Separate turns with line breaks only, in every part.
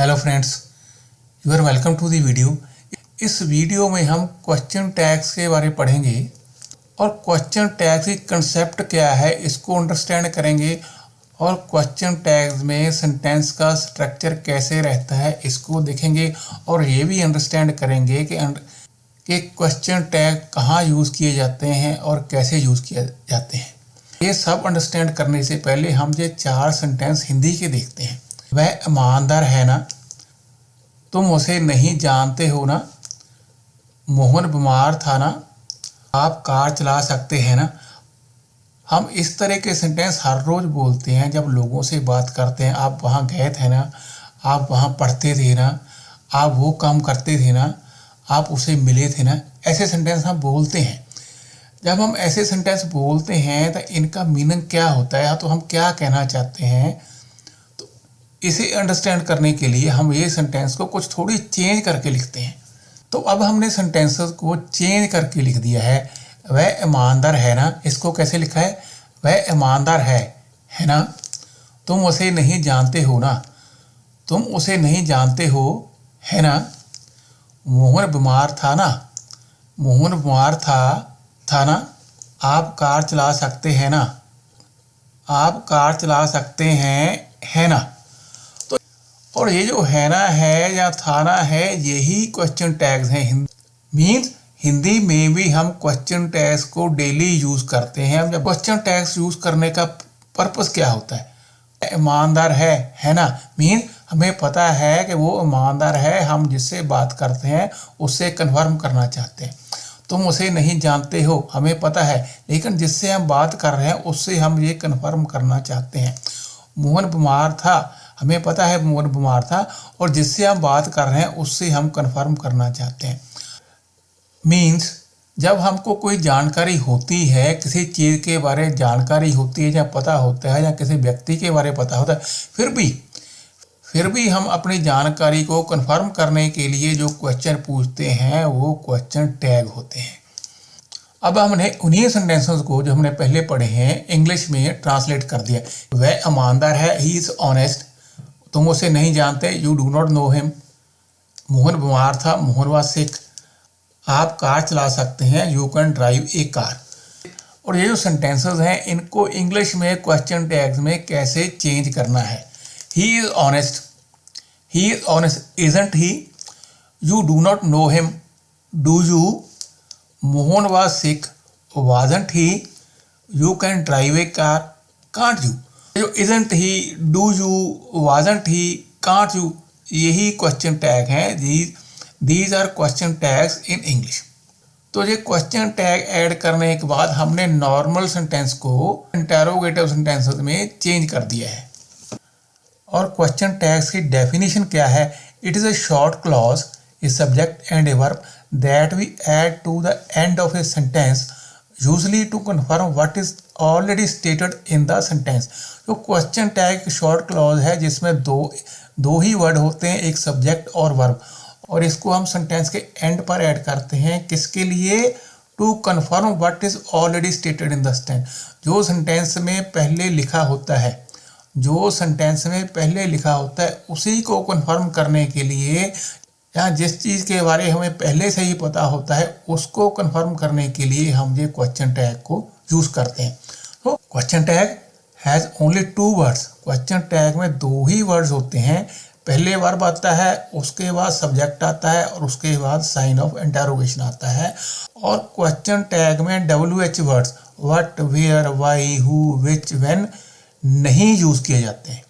Hello friends, you are welcome to the video. इस वीडियो में हम क्वेश्चन टैग्स के बारे में पढ़ेंगे और क्वेश्चन टैग्स की कंसेप्ट क्या है इसको अंडरस्टैंड करेंगे और क्वेश्चन टैग्स में सेंटेंस का स्ट्रक्चर कैसे रहता है इसको देखेंगे और ये भी अंडरस्टैंड करेंगे कि क्वेश्चन टैग कहाँ यूज़ किए जाते हैं और कैसे यूज़ किए जाते हैं। ये सब अंडरस्टैंड करने से पहले हम ये 4 सेंटेंस हिंदी के देखते हैं। वह ईमानदार है ना, तुम उसे नहीं जानते हो ना, मोहन बीमार था ना, आप कार चला सकते हैं ना। हम इस तरह के सेंटेंस हर रोज़ बोलते हैं जब लोगों से बात करते हैं। आप वहाँ गए थे ना, आप वहाँ पढ़ते थे ना, आप वो काम करते थे ना, आप उसे मिले थे ना। ऐसे सेंटेंस हम बोलते हैं। जब हम ऐसे सेंटेंस बोलते हैं तो इनका मीनिंग क्या होता है, तो हम क्या कहना चाहते हैं, तो इसे अंडरस्टैंड करने के लिए हम ये सेंटेंस को कुछ थोड़ी चेंज करके लिखते हैं। तो अब हमने सेंटेंसेस को चेंज करके लिख दिया है। वह ईमानदार है ना, इसको कैसे लिखा है, वह ईमानदार है ना। तुम उसे नहीं जानते हो ना, तुम उसे नहीं जानते हो है ना। मोहन बीमार था ना, मोहन बीमार था ना। आप कार चला सकते हैं ना, आप कार चला सकते हैं है ना। तो और ये जो है ना है या था ना है, यही क्वेश्चन टैग्स हैं। मीन्स हिंदी में भी हम क्वेश्चन टैग्स को डेली यूज़ करते हैं। जब क्वेश्चन टैग्स यूज़ करने का पर्पस क्या होता है, ईमानदार है ना, मीन हमें पता है कि वो ईमानदार है। हम जिससे बात करते हैं उससे कन्फर्म करना चाहते हैं। तुम उसे नहीं जानते हो, हमें पता है, लेकिन जिससे हम बात कर रहे हैं उससे हम ये कन्फर्म करना चाहते हैं। मोहन बीमार था, हमें पता है मोहन बीमार था, और जिससे हम बात कर रहे हैं उससे हम कन्फर्म करना चाहते हैं। मीन्स जब हमको कोई जानकारी होती है, किसी चीज़ के बारे में जानकारी होती है या पता होता है या किसी व्यक्ति के बारे में पता होता है, फिर भी हम अपनी जानकारी को कंफर्म करने के लिए जो क्वेश्चन पूछते हैं वो क्वेश्चन टैग होते हैं। अब हमने उन्हीं सेंटेंसेस को जो हमने पहले पढ़े हैं इंग्लिश में ट्रांसलेट कर दिया। वह ईमानदार है, ही इज़ ऑनेस्ट, तुम उसे नहीं जानते, you do not know him. Mohan बीमार था, मोहन वाज सिक, आप कार चला सकते हैं, you can drive A car. और ये जो सेंटेंसेस हैं इनको इंग्लिश में क्वेश्चन टैग्स में कैसे चेंज करना है। He is honest. He is honest, isn't he? You do not know him, do you? Mohan was sick, wasn't he? You can drive a car, can't you? जो isn't he, do you, wasn't he, can't you, यही question tag हैं। These are question tags in English. तो ये question tag add करने के बाद हमने normal sentence को इंटरोगेटिव सेंटेंसेस में चेंज कर दिया है। और क्वेश्चन टैग्स की डेफिनेशन क्या है, it is a short clause, a subject and a verb that we add to the end of a sentence usually to confirm what is already stated in the sentence. जो question tag short clause है जिसमें दो ही word होते हैं, एक subject और verb, और इसको हम सेंटेंस के एंड पर ऐड करते हैं। किसके लिए, to confirm what is already stated in the sentence. जो सेंटेंस में पहले लिखा होता है, जो सेंटेंस में पहले लिखा होता है उसी को कन्फर्म करने के लिए, या जिस चीज़ के बारे में हमें पहले से ही पता होता है उसको कन्फर्म करने के लिए हम ये क्वेश्चन टैग को यूज़ करते हैं। तो question tag has only 2 words. Question tag में 2 ही वर्ड्स होते हैं। पहले वर्ब आता है, उसके बाद सब्जेक्ट आता है और उसके बाद साइन ऑफ इंटरोगेशन आता है। और क्वेश्चन टैग में WH words, what, where, why, who, which, when नहीं यूज़ किए जाते हैं।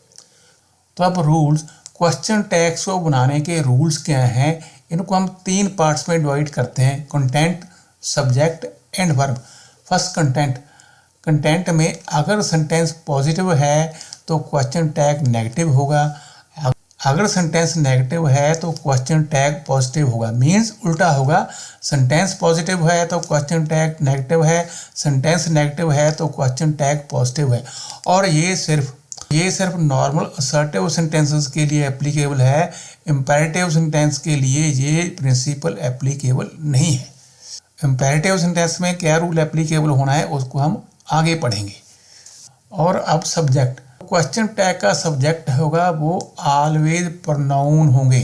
तो अब रूल्स, क्वेश्चन टैग्स को बनाने के रूल्स क्या हैं, इनको हम 3 पार्ट्स में डिवाइड करते हैं, content, subject and verb. First content. Content में अगर सेंटेंस पॉजिटिव है तो क्वेश्चन टैग नेगेटिव होगा, अगर सेंटेंस नेगेटिव है तो क्वेश्चन टैग पॉजिटिव होगा। मीन्स उल्टा होगा, सेंटेंस पॉजिटिव है तो क्वेश्चन टैग नेगेटिव है, सेंटेंस नेगेटिव है तो क्वेश्चन टैग पॉजिटिव है। और ये सिर्फ नॉर्मल असर्टिव सेंटेंसेस के लिए एप्लीकेबल है। इम्पेरेटिव सेंटेंस के लिए ये प्रिंसिपल एप्लीकेबल नहीं है। इम्पेरेटिव सेंटेंस में क्या रूल एप्लीकेबल होना है उसको हम आगे पढ़ेंगे। और अब सब्जेक्ट, क्वेश्चन टैग का सब्जेक्ट होगा वो ऑलवेज प्रोनाउन होंगे।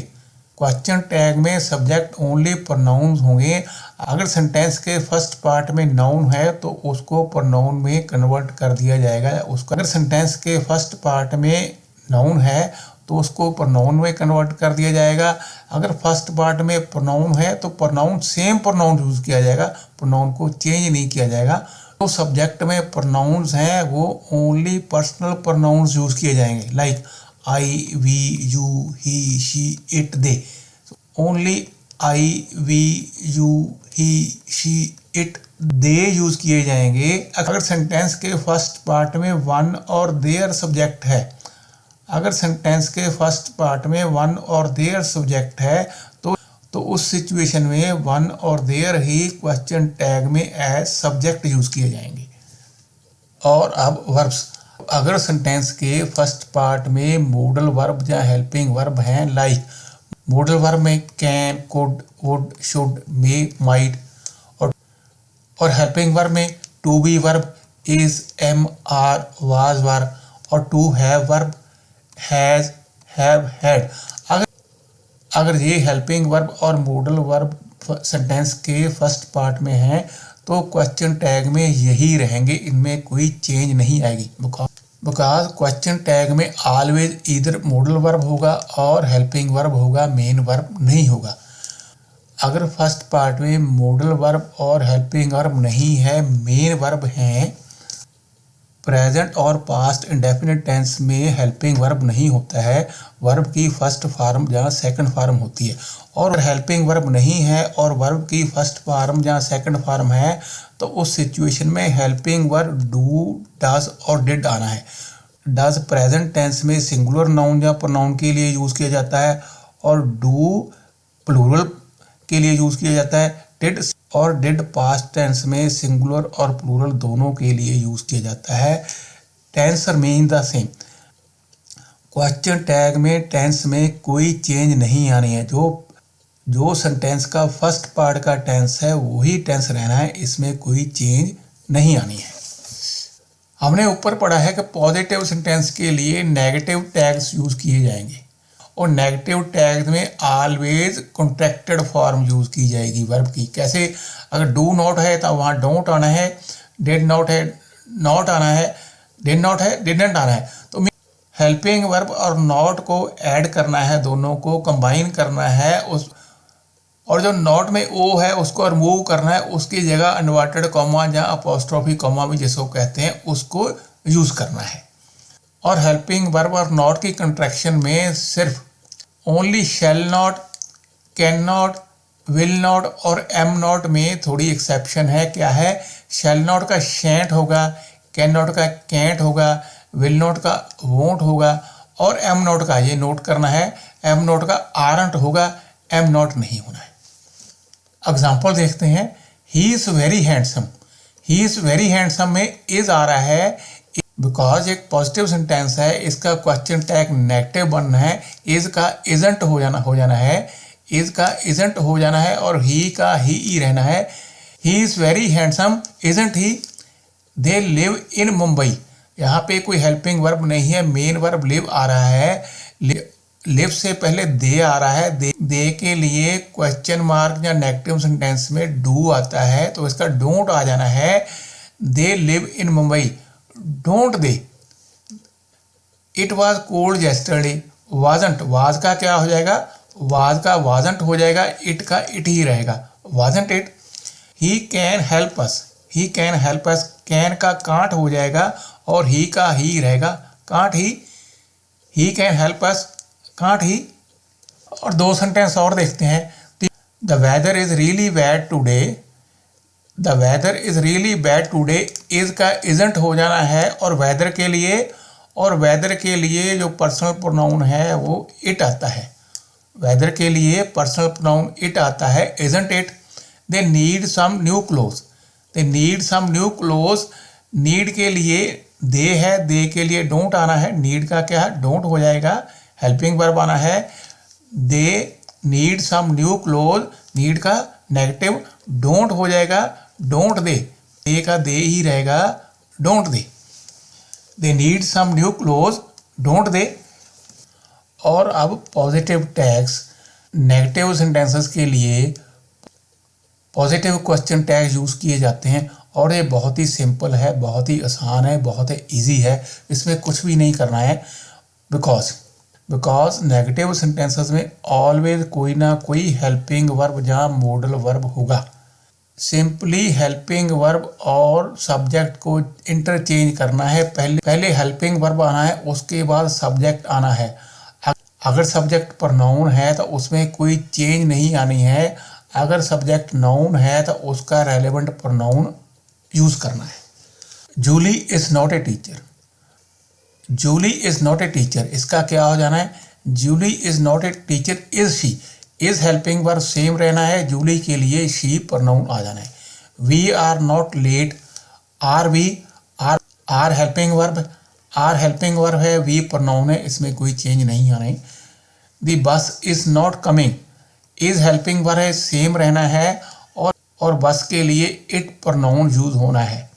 क्वेश्चन टैग में सब्जेक्ट ओनली प्रोनाउन होंगे। अगर सेंटेंस के फर्स्ट पार्ट में नाउन है तो उसको प्रोनाउन में कन्वर्ट कर दिया जाएगा। उसको अगर सेंटेंस के फर्स्ट पार्ट में नाउन है तो उसको प्रोनाउन में कन्वर्ट कर दिया जाएगा। अगर फर्स्ट पार्ट में प्रोनाउन है तो प्रोनाउन सेम प्रोनाउन यूज़ किया जाएगा, प्रोनाउन को चेंज नहीं किया जाएगा। तो सब्जेक्ट में प्रोनाउंस हैं वो ओनली पर्सनल प्रोनाउंस यूज़ किए जाएंगे, like I, we, you, he, she, it, they. Only I, we, you, he, she, it, they use किए जाएंगे। अगर सेंटेंस के फर्स्ट पार्ट में वन और देयर सब्जेक्ट है, अगर सेंटेंस के फर्स्ट पार्ट में वन और देयर सब्जेक्ट है तो उस सिचुएशन में वन और देयर ही क्वेश्चन टैग में एज सब्जेक्ट यूज़ किए जाएंगे। और अब वर्ब्स, अगर सेंटेंस के फर्स्ट पार्ट में मॉडल वर्ब या हेल्पिंग वर्ब हैं, लाइक मॉडल वर्ब में can, could, would, should, may, might, और हेल्पिंग वर्ब में to be verb, is, am, are, was verb, और to have verb has, have, had. अगर ये helping verb और modal verb sentence के first part में हैं तो क्वेश्चन टैग में यही रहेंगे, इनमें कोई चेंज नहीं आएगी। बिकॉज क्वेश्चन टैग में ऑलवेज इधर मॉडल वर्ब होगा और हेल्पिंग वर्ब होगा, मेन वर्ब नहीं होगा। अगर फर्स्ट पार्ट में मॉडल वर्ब और हेल्पिंग वर्ब नहीं है, मेन वर्ब हैं, प्रेजेंट और पास्ट इंडेफिनिट टेंस में हेल्पिंग वर्ब नहीं होता है, वर्ब की फर्स्ट फॉर्म या सेकंड फॉर्म होती है। और हेल्पिंग वर्ब नहीं है और वर्ब की फर्स्ट फॉर्म या सेकंड फॉर्म है तो उस सिचुएशन में हेल्पिंग वर्ब डू, डज और डिड आना है। डज प्रेजेंट टेंस में सिंगुलर नाउन या प्रोनाउन के लिए यूज़ किया जाता है और डू प्लूरल के लिए यूज़ किया जाता है। डिड पास्ट टेंस में सिंगुलर और प्लूरल दोनों के लिए यूज़ किया जाता है। Tense remain the same. Question tag में टेंस में कोई चेंज नहीं आनी है। जो सेंटेंस का फर्स्ट पार्ट का टेंस है वही टेंस रहना है, इसमें कोई चेंज नहीं आनी है। हमने ऊपर पढ़ा है कि पॉजिटिव सेंटेंस के लिए नेगेटिव टैग्स यूज़ किए जाएंगे और नेगेटिव टैग में ऑलवेज कॉन्ट्रैक्टेड फॉर्म यूज़ की जाएगी वर्ब की। कैसे? अगर डू नॉट है तो वहाँ डोंट आना है, डिड नॉट है नॉट आना है, डिड नॉट है डिडंट आना है। तो हेल्पिंग वर्ब और नॉट को ऐड करना है, दोनों को कंबाइन करना है। और जो नॉट में ओ है उसको रिमूव करना है, उसकी जगह इन्वर्टेड कॉमा या अपोस्ट्रोफी कॉमा भी जिसको कहते हैं उसको यूज़ करना है। और हेल्पिंग वर्ब और नॉट की कंट्रैक्शन में सिर्फ only shall not, can not, will not और एम नॉट में थोड़ी एक्सेप्शन है। क्या है? शैल नॉट का शैंट होगा, कैन नॉट का कैंट होगा, विल नॉट का वोंट होगा और एम नॉट का, ये नोट करना है, एम नॉट का आरंट होगा, एम नॉट नहीं होना है। एग्जाम्पल देखते हैं। He is very handsome. He is very handsome में इज़ आ रहा है बिकॉज एक पॉजिटिव सेंटेंस है, इसका क्वेश्चन टैग नेगेटिव बनना है। इज़ का इजंट हो जाना है, इज़ का इजंट हो जाना है और ही का ही रहना है। He is very handsome isn't he, they live in Mumbai. यहाँ पे कोई हेल्पिंग वर्ब नहीं है, मेन वर्ब लिव आ रहा है। लिव से पहले दे आ रहा है, दे के लिए क्वेश्चन मार्क या नेगेटिव सेंटेंस में डू आता है तो इसका डोंट आ जाना है। They live in Mumbai, don't they. It was cold yesterday, wasn't, was का क्या हो जाएगा? वाज का वाजंट हो जाएगा, इट का इट ही रहेगा, wasn't it. He can help us, he can help us, can का कांट हो जाएगा और ही का ही रहेगा, can't he can help us, can't he. और दो सेंटेंस और देखते हैं। The weather is really bad today, the weather is really bad today, is का इजंट हो जाना है और वेदर के लिए जो पर्सनल प्रोनाउन है वो इट आता है। वेदर के लिए पर्सनल प्रोनाउन इट आता है, isn't it. They need some new cloth, they need some new cloth, need के लिए दे है, दे के लिए डोंट आना है, नीड का क्या है? डोंट हो जाएगा। हेल्पिंग वर्ब आना है, they need some new cloth, need का नेगेटिव डोंट हो जाएगा, डोंट दे, दे का दे ही रहेगा, don't they. They need some new clothes don't they. और अब पॉजिटिव टैग्स नेगेटिव सेंटेंसेस के लिए पॉजिटिव क्वेश्चन टैग यूज़ किए जाते हैं और ये बहुत ही सिंपल है, बहुत ही आसान है, बहुत ही ईजी है, इसमें कुछ भी नहीं करना है। बिकॉज नेगेटिव सेंटेंसेस में ऑलवेज कोई ना कोई हेल्पिंग वर्ब या मॉडल वर्ब होगा। सिंपली हेल्पिंग वर्ब और सब्जेक्ट को इंटरचेंज करना है। पहले हेल्पिंग वर्ब आना है, उसके बाद सब्जेक्ट आना है। अगर सब्जेक्ट प्रोनाउन है तो उसमें कोई चेंज नहीं आनी है। अगर सब्जेक्ट नाउन है तो उसका रेलेवेंट प्रोनाउन यूज़ करना है। Julie is not a teacher. Julie is not a teacher, इसका क्या हो जाना है? Julie is not a teacher, is she. Is helping verb same रहना है, जूली के लिए शी प्रोनाउन आ जाना है। We are not late, are we, are helping verb, are helping verb है, वी प्रोनाउन है, इसमें कोई चेंज नहीं आना है। The bus is not coming, is helping verb है, सेम रहना है और बस के लिए इट प्रोनाउन यूज होना है।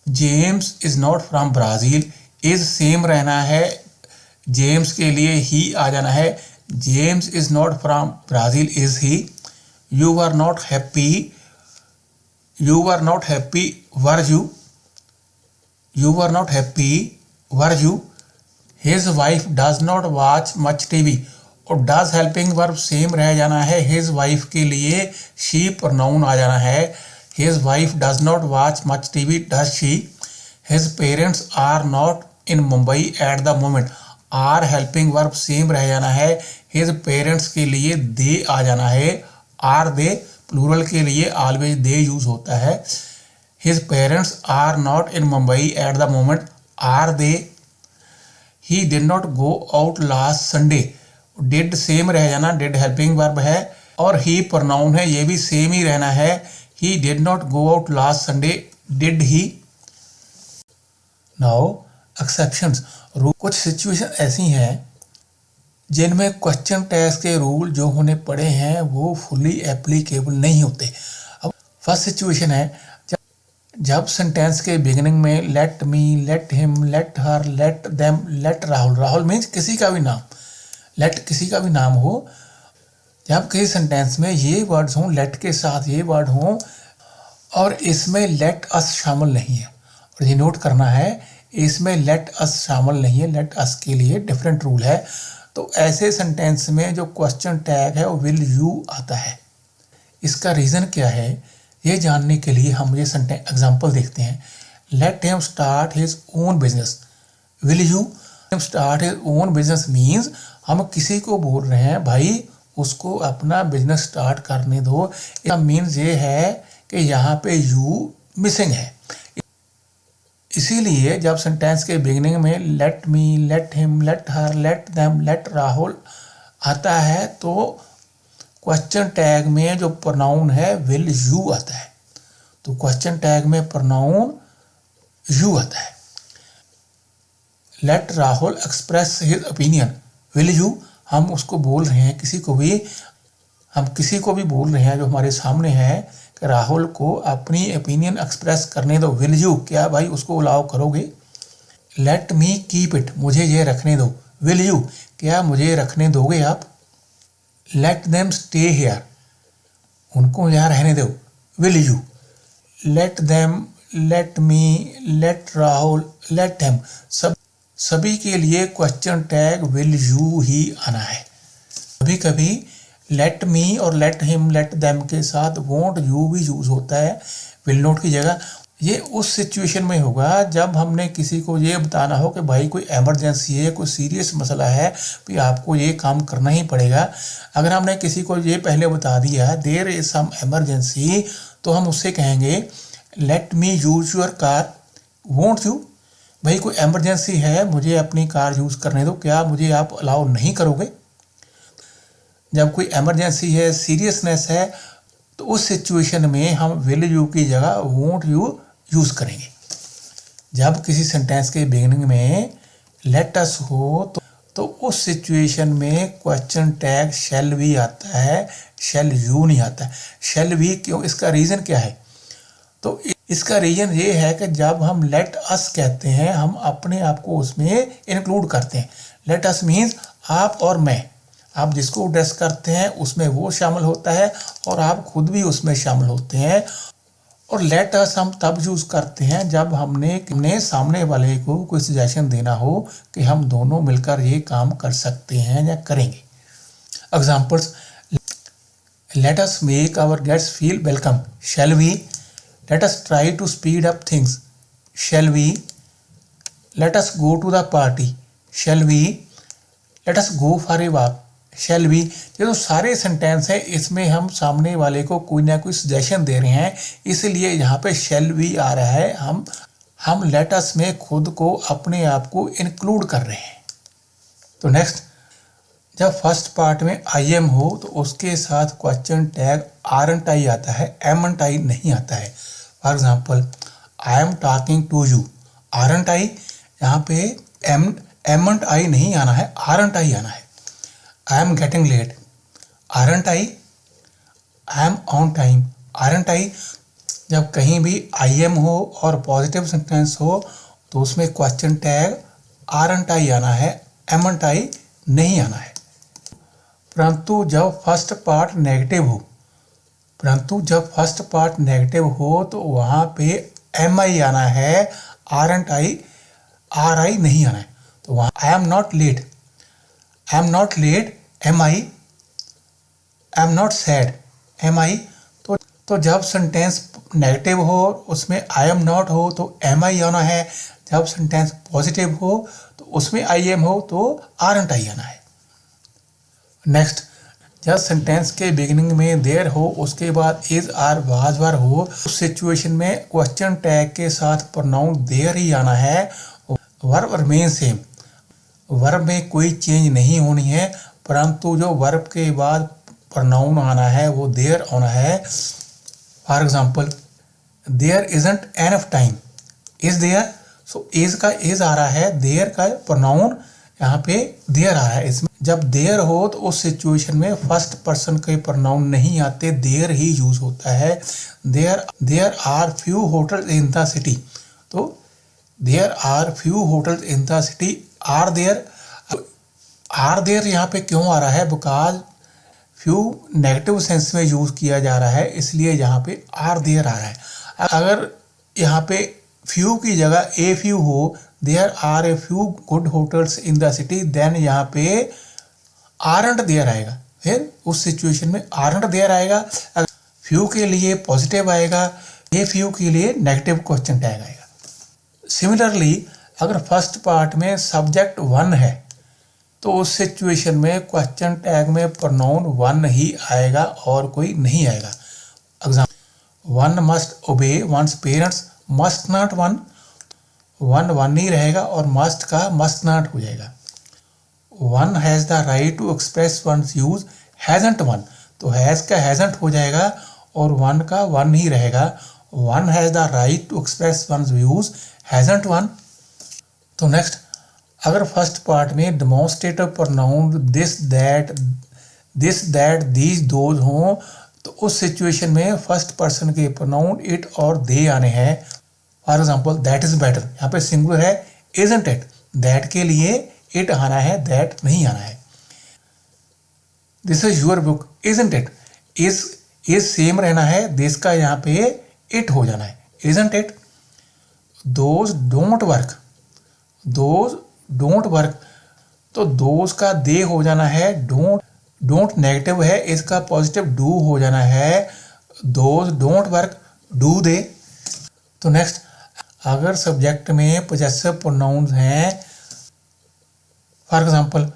James is not from Brazil, is same रहना है, जेम्स के लिए ही आ जाना है। James is not from Brazil, is he. You are not happy, you are not happy, were you. You are not happy, were you. His wife does not watch much TV, और does helping verb same रह जाना है, his wife के लिए she pronoun आ जाना है। His wife does not watch much TV, does she. His parents are not in Mumbai at the moment, are helping verb same रह जाना है, हिज पेरेंट्स के लिए दे आ जाना है। आर दे प्लूरल के लिए ऑलवेज दे यूज होता है। His parents are not in Mumbai at the moment, are they. He did not go out last Sunday, did same रह जाना, डिड हेल्पिंग वर्ब है और ही प्रोनाउन है, ये भी सेम ही रहना है। ही did not go out last Sunday, did he. Now exceptions, कुछ सिचुएशन ऐसी हैं जिनमें क्वेश्चन टैग्स के रूल जो हमने पढ़े हैं वो फुली एप्लीकेबल नहीं होते। अब फर्स्ट सिचुएशन है जब सेंटेंस के बिगिनिंग में let me, let him, let her, let them, let Rahul, Rahul means किसी का भी नाम, लेट किसी का भी नाम हो, जब किसी सेंटेंस में ये वर्ड्स हों, लेट के साथ ये वर्ड हों और इसमें लेट अस शामिल नहीं है, और ये नोट करना है इसमें लेट अस शामिल नहीं है, लेट अस के लिए डिफरेंट रूल है। तो ऐसे सेंटेंस में जो क्वेश्चन टैग है वो विल यू आता है। इसका रीज़न क्या है ये जानने के लिए हम ये सेंटेंस एग्जांपल देखते हैं। Let him start his own business, will you start his own business means हम किसी को बोल रहे हैं भाई उसको अपना बिजनेस स्टार्ट करने दो। इसका मीन्स ये है कि यहाँ पे यू मिसिंग है। इसीलिए जब सेंटेंस के बिगिनिंग में let me, let him, let her, let them, let Rahul आता है तो क्वेश्चन टैग में जो प्रोनाउन है विल यू आता है। तो क्वेश्चन टैग में प्रोनाउन यू आता है। Let Rahul express his opinion, will you, हम उसको बोल रहे हैं हम किसी को भी बोल रहे हैं जो हमारे सामने है कि राहुल को अपनी ओपिनियन एक्सप्रेस करने दो, विल यू, क्या भाई उसको अलाउ करोगे। लेट मी कीप इट, मुझे ये रखने दो, विल यू, क्या मुझे रखने दोगे आप। लेट देम स्टे हियर, उनको यहाँ रहने दो, will you. Let them, let me, let Rahul, let him, सभी के लिए क्वेश्चन टैग विल यू ही आना है। कभी कभी लेट मी और लेट हिम, लेट देम के साथ वोंट यू भी यूज होता है विल नॉट की जगह। ये उस सिचुएशन में होगा जब हमने किसी को ये बताना हो कि भाई कोई इमरजेंसी है, कोई सीरियस मसला है, भी आपको ये काम करना ही पड़ेगा। अगर हमने किसी को ये पहले बता दिया देयर इज सम इमरजेंसी, तो हम उससे कहेंगे let me use your car, won't you, भाई कोई इमरजेंसी है मुझे अपनी कार यूज़ करने दो, क्या मुझे आप अलाउ नहीं करोगे। जब कोई इमरजेंसी है, सीरियसनेस है, तो उस सिचुएशन में हम विल यू की जगह वोंट यू यूज़ करेंगे। जब किसी सेंटेंस के बिगिनिंग में लेट अस हो तो उस सिचुएशन में क्वेश्चन टैग शैल भी आता है, शैल यू नहीं आता है। शैल भी क्यों, इसका रीज़न क्या है, तो इसका रीजन ये है कि जब हम लेट अस कहते हैं हम अपने आप को उसमें इंक्लूड करते हैं। लेट अस मीन्स आप और मैं, आप जिसको एड्रेस करते हैं उसमें वो शामिल होता है और आप खुद भी उसमें शामिल होते हैं। और लेट अस हम तब यूज़ करते हैं जब हमने सामने वाले को कोई सजेशन देना हो कि हम दोनों मिलकर ये काम कर सकते हैं या करेंगे। Examples, let us make our guests feel welcome, shall we? Let us try to speed up things, shall we? Let us go to the party, shall we? Let us go for a walk, shall we? ये तो सारे sentence है, इसमें हम सामने वाले को कोई ना कोई सजेशन दे रहे हैं, इसलिए यहाँ पे शैल वी आ रहा है। हम लेट अस में खुद को, अपने आप को इंक्लूड कर रहे हैं। तो नेक्स्ट, जब फर्स्ट पार्ट में आई एम हो तो उसके साथ क्वेश्चन टैग आरंट आई आता है, एमंट आई नहीं आता है। For example, I am talking to you, aren't I, यहाँ पे एमंट आई नहीं आना है, आरंट आई आना है। I am getting late, aren't I? I am on time, aren't I? जब कहीं भी आई एम हो और पॉजिटिव सेंटेंस हो तो उसमें क्वेश्चन टैग आरंट आई आना है, एमंट आई नहीं आना है। परंतु जब फर्स्ट पार्ट नेगेटिव हो तो वहाँ पे एम आई आना है, आरंट आई, आर आई नहीं आना है। तो वहाँ I am not late, am I? I am not sad, am I? तो जब सेंटेंस नेगेटिव हो उसमें आई एम नॉट हो तो एम आई आना है, जब सेंटेंस पॉजिटिव हो तो उसमें आई एम हो तो आरंट आई आना है। नेक्स्ट, जब सेंटेंस के बिगिनिंग में देयर हो उसके बाद इज आर वाज वर हो, उस सिचुएशन में क्वेश्चन टैग के साथ प्रोनाउन देयर ही आना है। वर्ब रिमेन सेम, वर्ब में कोई चेंज नहीं होनी है, परंतु जो वर्ब के बाद प्रोनाउन आना है वो देयर आना है। For example, there isn't enough time, is there? So is का इज आ रहा है, देयर का प्रोनाउन यहाँ पे देयर आ रहा है। इसमें जब देयर हो तो उस सिचुएशन में फर्स्ट पर्सन के प्रोनाउन नहीं आते, देयर ही यूज होता है। There are few hotels in the city, तो there are few hotels in the city, are there यहाँ पे क्यों आ रहा है? बिकॉज फ्यू नेगेटिव सेंस में यूज किया जा रहा है, इसलिए यहाँ पे आर देयर आ रहा है। अगर यहाँ पे फ्यू की जगह ए फ्यू हो, there are a few good hotels in the city, then यहाँ पे आरंट देयर आएगा। फिर उस सिचुएशन में आरंट देयर आएगा। फ्यू के लिए पॉजिटिव आएगा, ए फ्यू के लिए नेगेटिव क्वेश्चन टैग आएगा। सिमिलरली अगर फर्स्ट पार्ट में सब्जेक्ट वन है तो उस सिचुएशन में क्वेश्चन टैग में प्रोनाउन वन ही आएगा और कोई नहीं आएगा। Example, one must obey one's parents, must not one, one ही रहेगा और मस्ट का मस्ट नॉट हो जाएगा। One has the right to express one's use, hasn't one, तो हैज़ का हैजंट हो जाएगा और वन का वन ही रहेगा। One has the right to express one's views, hasn't one. तो नेक्स्ट, अगर फर्स्ट पार्ट में demonstrative pronoun this that these those हों तो उस सिचुएशन में फर्स्ट पर्सन के प्रोनाउन इट और दे आने हैं। For example, that is better, यहाँ पे सिंगुलर है, इजंट इट? दैट के लिए इट आना है, दैट नहीं आना है। This is your book, isn't it? Is same रहना है, दिस का यहाँ पे इट हो जाना है, isn't it? Those don't work, तो दोज का दे हो जाना है, डोंट नेगेटिव है, इसका पॉजिटिव डू हो जाना है, those don't work, do they. तो नेक्स्ट, अगर सब्जेक्ट में पोजेसिव प्रोनाउंस हैं, for example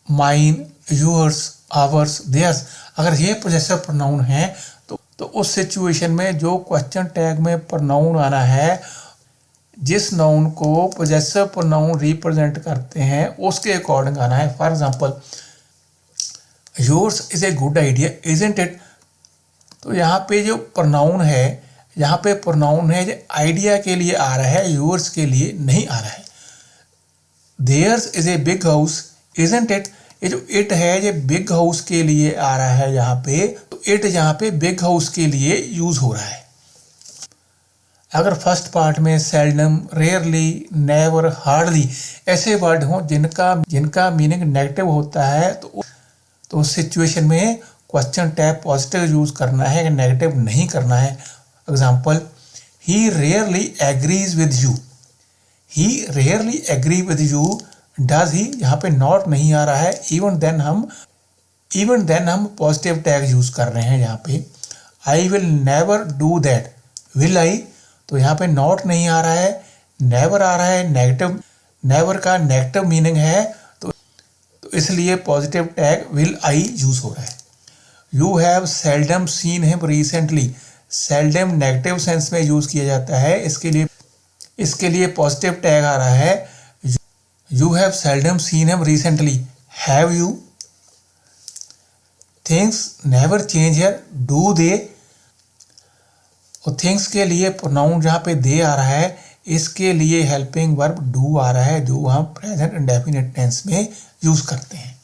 mine, yours, ours, theirs, अगर ये पोजेसिव प्रोनाउन हैं तो उस सिचुएशन में जो क्वेश्चन टैग में प्रोनाउन आना है, जिस नाउन को पोजेसिव प्रोनाउन रिप्रेजेंट करते हैं उसके अकॉर्डिंग आना है। For example, yours is a good idea, isn't it? तो यहाँ पे जो प्रोनाउन है, यहाँ पे प्रोनाउन है जो आइडिया के लिए आ रहा है, योर्स के लिए नहीं आ रहा है। Theirs is a big house, isn't it? ये जो इट है ये बिग हाउस के लिए आ रहा है यहाँ पे, तो इट यहाँ पे बिग हाउस के लिए यूज हो रहा है। अगर फर्स्ट पार्ट में सेल्डम, रेयरली, नेवर, हार्डली ऐसे वर्ड हों जिनका मीनिंग नेगेटिव होता है तो उस सिचुएशन में क्वेश्चन टैग पॉजिटिव यूज करना है, नेगेटिव नहीं करना है। Example, he rarely agrees with you. He rarely agree with you, does he, यहाँ पे नॉट नहीं आ रहा है। इवन देन हम पॉजिटिव टैग यूज कर रहे हैं यहाँ पे। I will never do that, will I, तो यहाँ पे नॉट नहीं आ रहा है, नेवर आ रहा है। नेगेटिव, नेवर का नेगेटिव मीनिंग है तो इसलिए positive tag will I use हो रहा है। You have seldom seen him recently, seldom negative sense में यूज किया जाता है, इसके लिए पॉजिटिव टैग आ रहा है you have seldom seen him recently. Have you, things never change here, do they, और थिंग्स के लिए प्रोनाउन जहाँ पे दे आ रहा है इसके लिए हेल्पिंग वर्ब डू आ रहा है जो हम प्रेजेंट इंडेफिनिट टेंस में यूज करते हैं।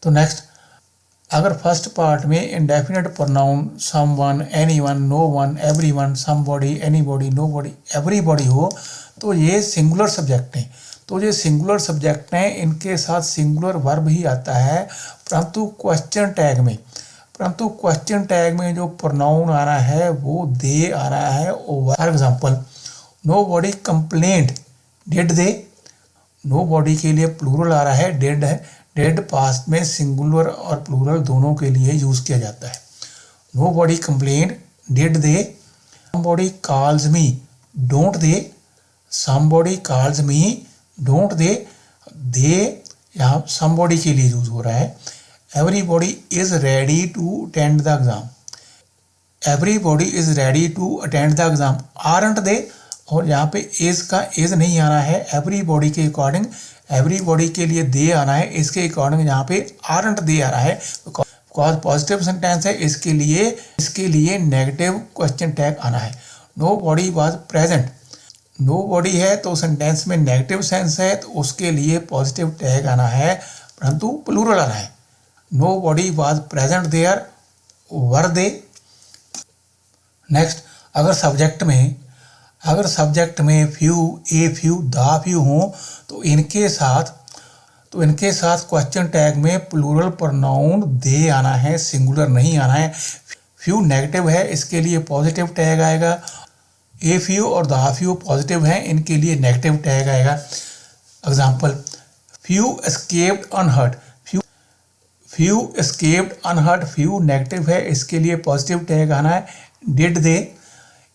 तो नेक्स्ट, अगर फर्स्ट पार्ट में indefinite pronoun someone, anyone, known, everyone, somebody, anybody, nobody, everybody हो तो ये सिंगुलर सब्जेक्ट हैं। तो ये सिंगुलर सब्जेक्ट हैं, इनके साथ सिंगुलर वर्ब ही आता है, परंतु क्वेश्चन टैग में जो प्रोनाउन आ रहा है वो दे आ रहा है। For example, nobody complained, did they, nobody के लिए प्लूरल आ रहा है, डिड है। डिड पास्ट में सिंगुलर और प्लूरल दोनों के लिए यूज किया जाता है। Nobody complained, did they. Somebody calls me, don't they, somebody calls me, don't they, they यहाँ समबॉडी के लिए यूज हो रहा है। Everybody is ready to attend the exam, everybody is ready to attend the exam, aren't दे, और यहाँ पे is का इज नहीं आना है, एवरीबॉडी के अकॉर्डिंग, एवरीबॉडी के लिए दे आना है, इसके अकॉर्डिंग यहाँ पे आरंट दे आ रहा है बिकॉज पॉजिटिव सेंटेंस है, इसके लिए नेगेटिव क्वेश्चन टैग आना है। नोबॉडी वाज प्रेजेंट, नोबॉडी है तो सेंटेंस में नेगेटिव सेंस है तो उसके लिए पॉजिटिव टैग आना है, परंतु प्लूरल आना है। Nobody was present there, were they. Next, अगर सब्जेक्ट में few, a few, the few हों तो इनके साथ क्वेश्चन टैग में प्लूरल प्रोनाउन दे आना है, सिंगुलर नहीं आना है। फ्यू नेगेटिव है, इसके लिए पॉजिटिव टैग आएगा। ए फ्यू और द फ्यू पॉजिटिव हैं, इनके लिए नेगेटिव टैग आएगा। Example, few escaped unhurt, few escaped unhurt, few negative है, इसके लिए पॉजिटिव टैग आना है। Did they,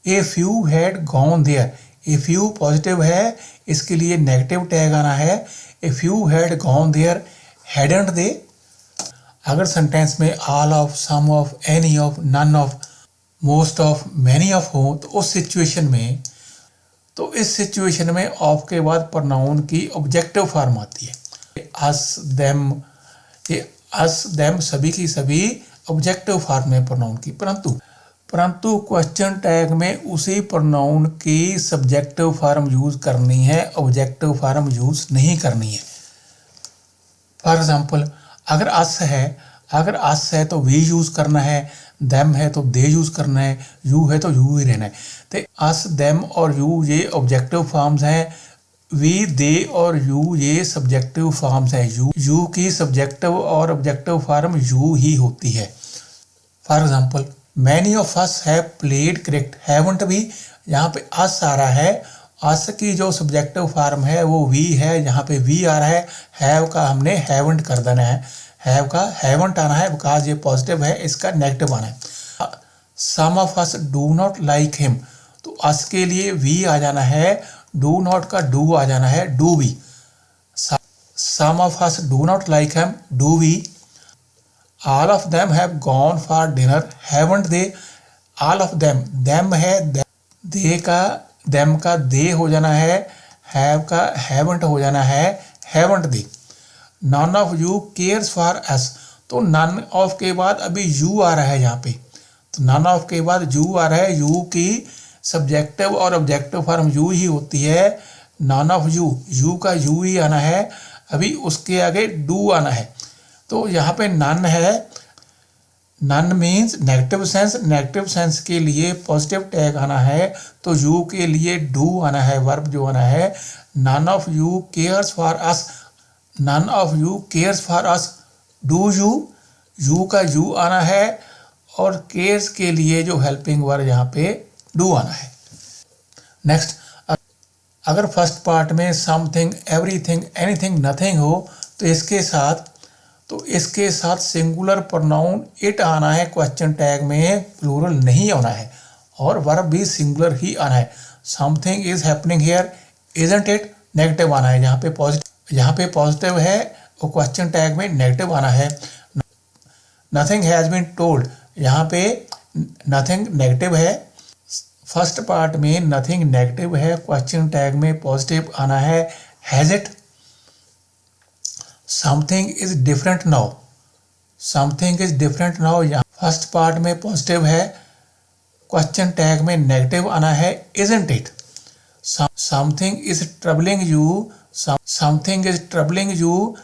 a few had gone there, a few positive है, इसके लिए नेगेटिव टैग आना है। A few had gone there, hadn't they. अगर सेंटेंस में all of, some of, any of, none of, most of, many of हो तो इस सिचुएशन में ऑफ के बाद प्रोनाउन की ऑब्जेक्टिव फॉर्म आती है। अस, देम, अस, देम सभी की सभी ऑब्जेक्टिव फॉर्म है प्रोनाउन की, परंतु क्वेश्चन टैग में उसी प्रोनाउन की सब्जेक्टिव फॉर्म यूज करनी है, ऑब्जेक्टिव फॉर्म यूज नहीं करनी है। फॉर एग्जाम्पल, अगर अस है तो वी यूज करना है, देम है तो दे यूज करना है, यू है तो यू ही रहना है। तो अस, देम और यू ये ऑब्जेक्टिव फॉर्म्स हैं, वी, दे और यू ये सब्जेक्टिव फॉर्म्स हैं। यू की सब्जेक्टिव और ऑब्जेक्टिव फॉर्म यू ही होती है। For example, many of us have played cricket, haven't भी, यहाँ पे अस आ रहा है, अस की जो सब्जेक्टिव फॉर्म है वो वी है, यहाँ पे वी आ रहा है, हैव का हमने हैवंट कर देना है, हैव का हैवंट आना है बिकॉज ये पॉजिटिव है, इसका नेगेटिव आना है। Some of us do not like him, तो अस के लिए वी आ जाना है, डू नॉट का डू आ जाना है, do we. Some of us do not like him, do we. All of them have gone for dinner, haven't they. All of them, them है, दे का, देम का दे हो जाना है, हैव का हैवंट हो जाना है, haven't they. None of you cares for us, तो नन ऑफ के बाद अभी यू आ रहा है यहाँ पे, तो नन ऑफ के बाद यू आ रहा है, यू की सब्जेक्टिव और ऑब्जेक्टिव फॉर्म यू ही होती है। नन ऑफ यू, यू का यू ही आना है, अभी उसके आगे डू आना है, तो यहाँ पे नन है, none means negative sense, negative sense के लिए पॉजिटिव टैग आना है तो यू के लिए डू आना है, वर्ब जो आना है। None of you cares for us, none of you cares for us, do you का यू आना है और केयर्स के लिए जो हेल्पिंग वर्ब यहाँ पे डू आना है। नेक्स्ट, अगर फर्स्ट पार्ट में समथिंग, एवरीथिंग, एनीथिंग, नथिंग हो तो इसके साथ सिंगुलर प्रोनाउन इट आना है क्वेश्चन टैग में, प्लूरल नहीं आना है और वर्ब भी सिंगुलर ही आना है। Something is happening here, isn't it, negative आना है। यहाँ पे पॉजिटिव है और क्वेश्चन टैग में नेगेटिव आना है। नथिंग हैज बीन टोल्ड, यहाँ पे नथिंग नेगेटिव है, फर्स्ट पार्ट में नथिंग नेगेटिव है, क्वेश्चन टैग में पॉजिटिव आना है, has it. Something is different now, something is different now, यहाँ फर्स्ट पार्ट में पॉजिटिव है, क्वेश्चन टैग में नेगेटिव आना है, isn't it. Something is troubling you, something is troubling you,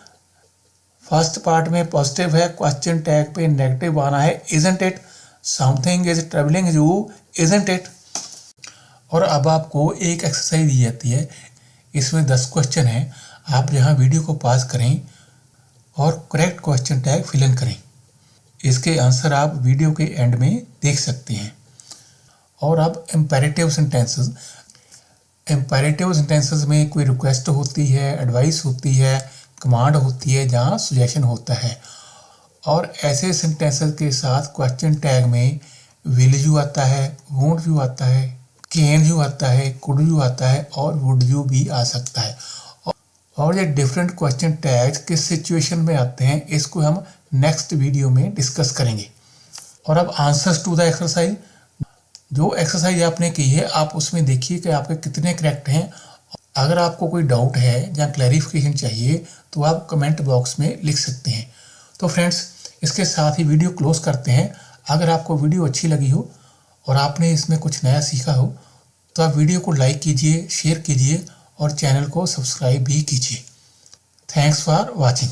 first part में पॉजिटिव है, क्वेश्चन टैग पे negative आना है, isn't it. Something is troubling you, isn't it. और अब आपको एक एक्सरसाइज दी जाती है, इसमें 10 क्वेश्चन हैं। आप यहाँ वीडियो को पॉज करें और correct question tag fill in करें। इसके आंसर आप वीडियो के एंड में देख सकते हैं। और अब इम्पेरेटिव सेंटेंसेस, इम्पेरेटिव सेंटेंसेस में कोई रिक्वेस्ट होती है, एडवाइस होती है, कमांड होती है, जहाँ सजेशन होता है। और ऐसे सेंटेंसेस के साथ क्वेश्चन टैग में विल यू आता है, वोंट यू आता है, कैन यू आता है, कुड यू आता है और वुड यू भी आ सकता है। और ये डिफरेंट क्वेश्चन टैग्स किस सिचुएशन में आते हैं, इसको हम नेक्स्ट वीडियो में डिस्कस करेंगे। और अब आंसर्स टू द एक्सरसाइज, जो एक्सरसाइज आपने की है आप उसमें देखिए कि आपके कितने करेक्ट हैं। अगर आपको कोई डाउट है या क्लैरिफिकेशन चाहिए तो आप कमेंट बॉक्स में लिख सकते हैं। तो फ्रेंड्स, इसके साथ ही वीडियो क्लोज करते हैं। अगर आपको वीडियो अच्छी लगी हो और आपने इसमें कुछ नया सीखा हो तो आप वीडियो को लाइक कीजिए, शेयर कीजिए और चैनल को सब्सक्राइब भी कीजिए। Thanks for watching.